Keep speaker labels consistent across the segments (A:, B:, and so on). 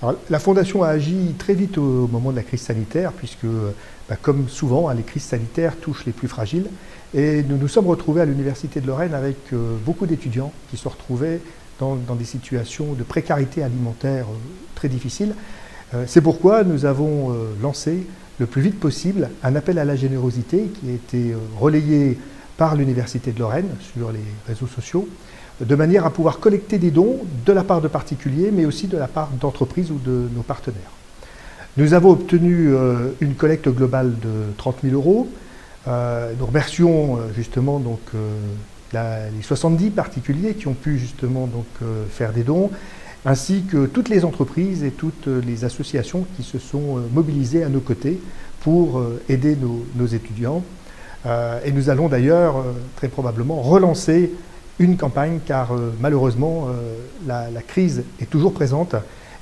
A: Alors, la Fondation a agi très vite au moment de la crise sanitaire, puisque, comme souvent, les crises sanitaires touchent les plus fragiles. Et nous nous sommes retrouvés à l'Université de Lorraine avec beaucoup d'étudiants qui se retrouvaient dans des situations de précarité alimentaire très difficiles. C'est pourquoi nous avons lancé le plus vite possible un appel à la générosité qui a été relayé par l'Université de Lorraine sur les réseaux sociaux, de manière à pouvoir collecter des dons de la part de particuliers, mais aussi de la part d'entreprises ou de nos partenaires. Nous avons obtenu une collecte globale de 30 000 euros. Nous remercions justement les 70 particuliers qui ont pu justement faire des dons, ainsi que toutes les entreprises et toutes les associations qui se sont mobilisées à nos côtés pour aider nos étudiants. Et nous allons d'ailleurs très probablement relancer une campagne car malheureusement la crise est toujours présente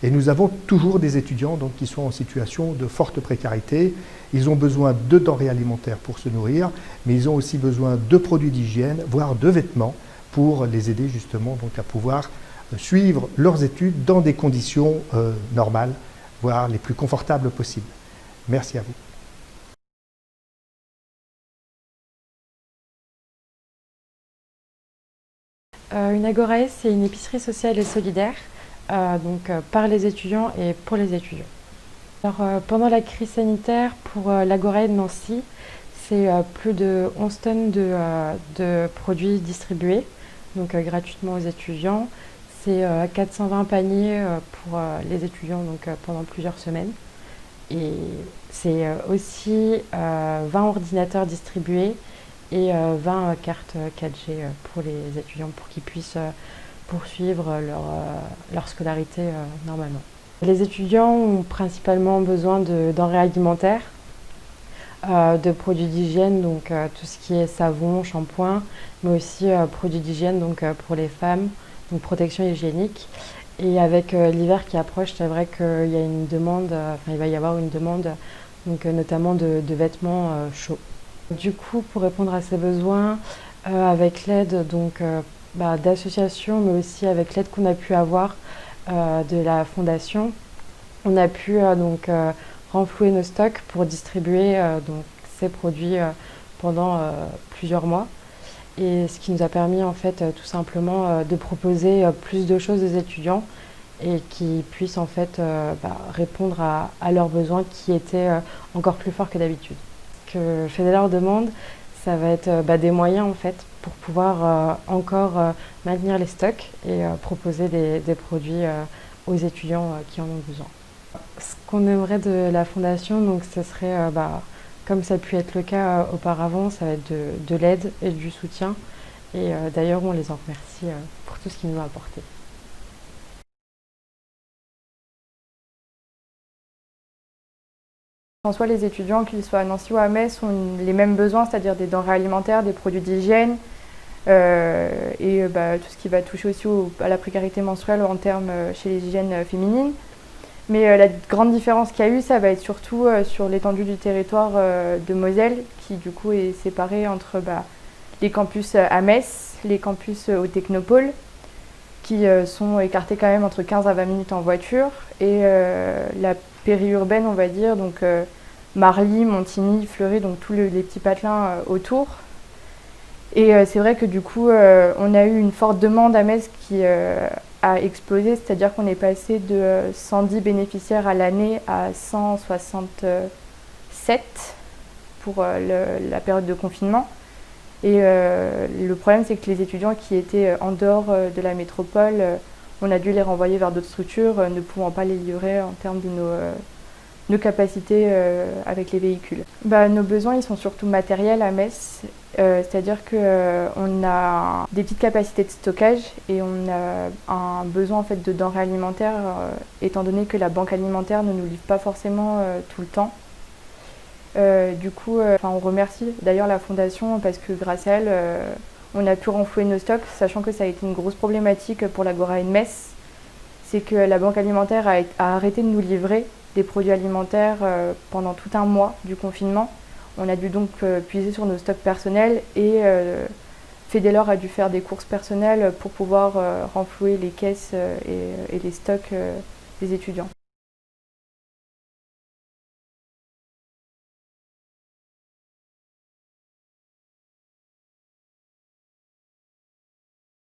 A: et nous avons toujours des étudiants qui sont en situation de forte précarité. Ils ont besoin de denrées alimentaires pour se nourrir, mais ils ont aussi besoin de produits d'hygiène, voire de vêtements pour les aider justement à pouvoir suivre leurs études dans des conditions normales, voire les plus confortables possibles. Merci à vous.
B: Une Agorae, c'est une épicerie sociale et solidaire, par les étudiants et pour les étudiants. Alors, pendant la crise sanitaire, pour l'Agorae de Nancy, c'est plus de 11 tonnes de produits distribués, gratuitement aux étudiants. C'est 420 paniers pour les étudiants pendant plusieurs semaines. Et c'est aussi 20 ordinateurs distribués et 20 cartes 4G pour les étudiants pour qu'ils puissent poursuivre leur scolarité normalement. Les étudiants ont principalement besoin de denrées alimentaires, de produits d'hygiène, tout ce qui est savon, shampoing, mais aussi produits d'hygiène pour les femmes, protection hygiénique. Et avec l'hiver qui approche, c'est vrai qu'il y a une demande, il va y avoir une demande notamment de vêtements chauds. Du coup, pour répondre à ces besoins, avec l'aide d'associations, mais aussi avec l'aide qu'on a pu avoir de la Fondation, on a pu renflouer nos stocks pour distribuer ces produits pendant plusieurs mois. Et ce qui nous a permis en fait tout simplement de proposer plus de choses aux étudiants et qui puissent en fait répondre à leurs besoins qui étaient encore plus forts que d'habitude. Ce que FEDER leur demande, ça va être des moyens en fait pour pouvoir encore maintenir les stocks et proposer des produits aux étudiants qui en ont besoin. Ce qu'on aimerait de la Fondation, ce serait, comme ça a pu être le cas auparavant, ça va être de l'aide et du soutien. Et d'ailleurs, on les en remercie pour tout ce qu'ils nous ont apporté.
C: En soi, les étudiants, qu'ils soient à Nancy ou à Metz, ont les mêmes besoins, c'est-à-dire des denrées alimentaires, des produits d'hygiène et tout ce qui va toucher aussi à la précarité menstruelle en termes chez les hygiènes féminines. Mais la grande différence qu'il y a eu, ça va être surtout sur l'étendue du territoire de Moselle, qui du coup est séparé entre les campus à Metz, les campus au Technopôle, qui sont écartés quand même entre 15 à 20 minutes en voiture, et la périurbaine, on va dire, Marly, Montigny, Fleury, tous les petits patelins autour. Et c'est vrai que du coup, on a eu une forte demande à Metz qui a explosé, c'est-à-dire qu'on est passé de 110 bénéficiaires à l'année à 167 pour la période de confinement. Et le problème, c'est que les étudiants qui étaient en dehors de la métropole, on a dû les renvoyer vers d'autres structures, ne pouvant pas les livrer en termes de nos capacités avec les véhicules. Nos besoins, ils sont surtout matériels à Metz, c'est-à-dire qu'on a des petites capacités de stockage et on a un besoin en fait, de denrées alimentaires, étant donné que la banque alimentaire ne nous livre pas forcément tout le temps. Du coup, on remercie d'ailleurs la Fondation parce que grâce à elle, on a pu renflouer nos stocks, sachant que ça a été une grosse problématique pour l'Agorae de Metz. C'est que la banque alimentaire a arrêté de nous livrer des produits alimentaires pendant tout un mois du confinement. On a dû donc puiser sur nos stocks personnels et FEDER a dû faire des courses personnelles pour pouvoir renflouer les caisses et les stocks des étudiants.